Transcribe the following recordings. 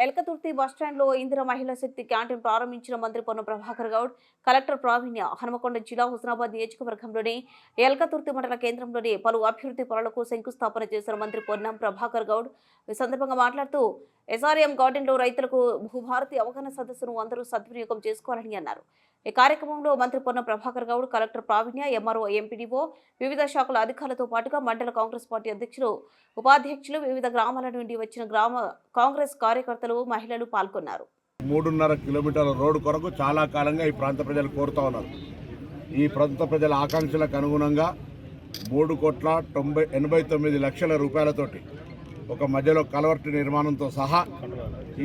ఎల్కతుర్తి బస్టాండ్లో ఇందిర మహిళా శక్తి క్యాంటీన్ ప్రారంభించిన మంత్రి పొన్నం ప్రభాకర్ గౌడ్, కలెక్టర్ ప్రావీణ్య. హనుమకొండ జిల్లా హుస్నాబాద్ నియోజకవర్గంలోని ఎల్కతుర్తి మండల కేంద్రంలోని పలు అభివృద్ధి పనులకు శంకుస్థాపన చేసిన మంత్రి పొన్నం ప్రభాకర్ గౌడ్ ఈ సందర్భంగా మాట్లాడుతూ ఎస్ఆర్ఎం గార్డెన్లో రైతులకు భూభారతి అవగాహన సదస్సును అందరూ సద్వినియోగం చేసుకోవాలని అన్నారు. ఈ కార్యక్రమంలో మంత్రి పొన్నం ప్రభాకర్ గౌడ్, కలెక్టర్ ప్రావీణ్య, ఎంఆర్ఓ, ఎంపీడీఓ, వివిధ శాఖల అధికారులతో పాటుగా మండల కాంగ్రెస్ పార్టీ అధ్యక్షులు, ఉపాధ్యక్షులు, వివిధ గ్రామాల నుండి వచ్చిన గ్రామ కాంగ్రెస్ కార్యకర్తలు, మహిళలు పాల్గొన్నారు. 3.5 కిలోమీటర్ల రోడ్డు కొరకు చాలా కాలంగా ఈ ప్రాంత ప్రజలు కోరుతూ ఉన్నారు. ఈ ప్రాంత ప్రజల ఆకాంక్షలకు అనుగుణంగా 3,89 లక్షల రూపాయలతోటి ఒక మధ్యలో కలవర్టు నిర్మాణంతో సహా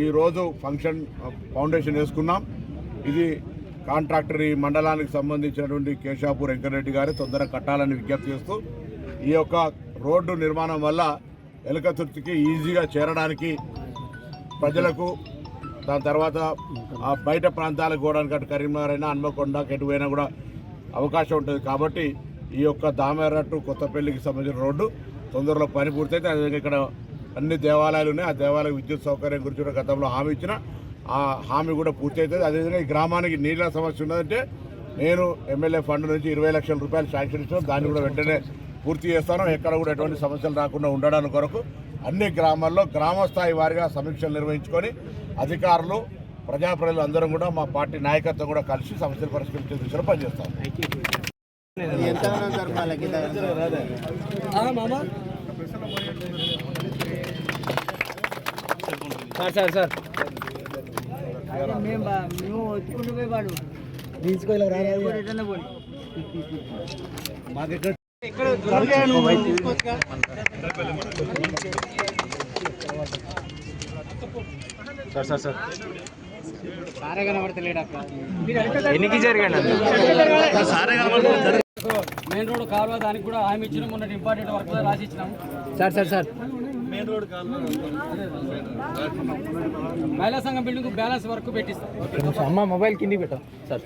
ఈరోజు ఫౌండేషన్ వేసుకున్నాం. ఇది కాంట్రాక్టర్ ఈ మండలానికి సంబంధించినటువంటి కేశాపూర్ వెంకటరెడ్డి గారు తొందరగా కట్టాలని విజ్ఞప్తి చేస్తూ ఈ యొక్క రోడ్డు నిర్మాణం వల్ల ఎలకతుర్తికి ఈజీగా చేరడానికి ప్రజలకు, దాని తర్వాత బయట ప్రాంతాలకు పోవడానికి అటు కరీంనగర్ అయినా హన్మకొండ ఎటు పోయినా కూడా అవకాశం ఉంటుంది. కాబట్టి ఈ యొక్క దామేర టు కొత్తపల్లికి సంబంధించిన రోడ్డు తొందరలో పని పూర్తయితే, అదేవిధంగా ఇక్కడ అన్ని దేవాలయాలు ఉన్నాయి. ఆ దేవాలయ విద్యుత్ సౌకర్యం గురించి కూడా గతంలో హామీ ఇచ్చిన ఆ హామీ కూడా పూర్తి అవుతుంది. అదేవిధంగా ఈ గ్రామానికి నీళ్ళ సమస్య ఉన్నదంటే నేను ఎమ్మెల్యే ఫండ్ నుంచి 20 లక్షల రూపాయలు శాంక్షన్ ఇచ్చాను. దాన్ని కూడా వెంటనే పూర్తి చేస్తాను. ఎక్కడ కూడా ఎటువంటి సమస్యలు రాకుండా ఉండడానికి కొరకు అన్ని గ్రామాల్లో గ్రామస్థాయి వారిగా సమీక్షలు నిర్వహించుకొని అధికారులు, ప్రజాప్రతినిధులు అందరం కూడా మా పార్టీ నాయకత్వం కూడా కలిసి సమస్యలు పరిష్కరించే దిశలో పనిచేస్తాం. ఎన్నికి జరగండి మెయిన్ రోడ్ కాలువ దానికి కూడా హామీ ఇచ్చిన మొన్న ఇంపార్టెంట్ వర్క్ రాసి ఇచ్చినాము. సార్ మెయిన్ రోడ్ కాలువ మహిళా సంఘం బిల్డింగ్ బ్యాలెన్స్ వర్క్ పెట్టిస్తాం. అమ్మ మొబైల్ కిందికి పెట్టాం సార్.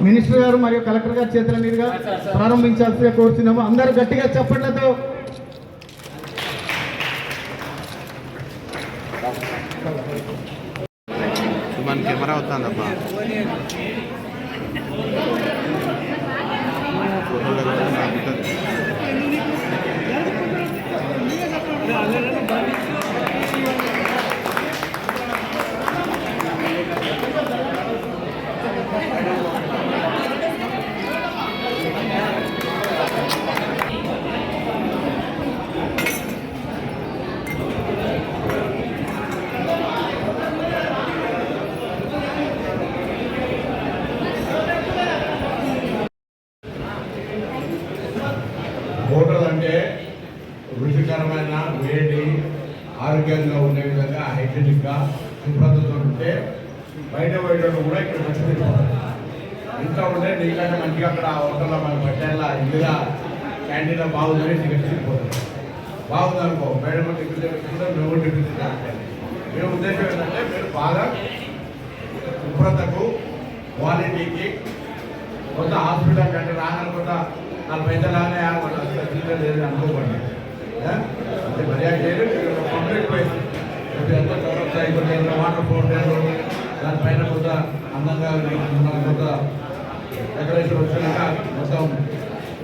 మినిస్టర్ గారు మరియు కలెక్టర్ గారి చేతుల మీదుగా ప్రారంభించాల్సిగా కోరుతున్నాము. అందరూ గట్టిగా చప్పట్లతో కెమెరా వస్తుందమ్మా. హోటల్ అంటే రుచికరమైన, వేడి, ఆరోగ్యంగా ఉండే విధంగా హైజీనిక్గా శుభ్రతతో ఉంటే బయట కూడా ఇక్కడ నచ్చిపోతుంది. ఇంట్లో ఉంటే నీకంటే మంచిగా అక్కడ హోటల్లో మన బట్టల ఇందిరా క్యాంటీన్లో బాగుందని సిగ్గిపోతుంది. బాగుందనుకో మేడం టిఫిన్ మేము టిఫిన్ మేము ఉద్దేశం ఏంటంటే మీరు బాగా శుభ్రతకు, క్వాలిటీకి, కొత్త హాస్పిటల్ కంటే రాగానే కొత్త 40 రానే లేదు అనుకోకండి. అంటే మర్యాద చేయలేదు కంప్లీట్ ప్లేస్ వాటర్ ఫౌంటైన్ దానిపైన కొంత అందంగా కొంత డెకరేషన్ వచ్చినాక మొత్తం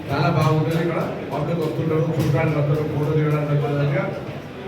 చాలా బాగుంటుంది. ఇక్కడ పబ్లిక్ వస్తుంటారు, చూడడానికి వస్తారు, ఫోటో తీయడానికి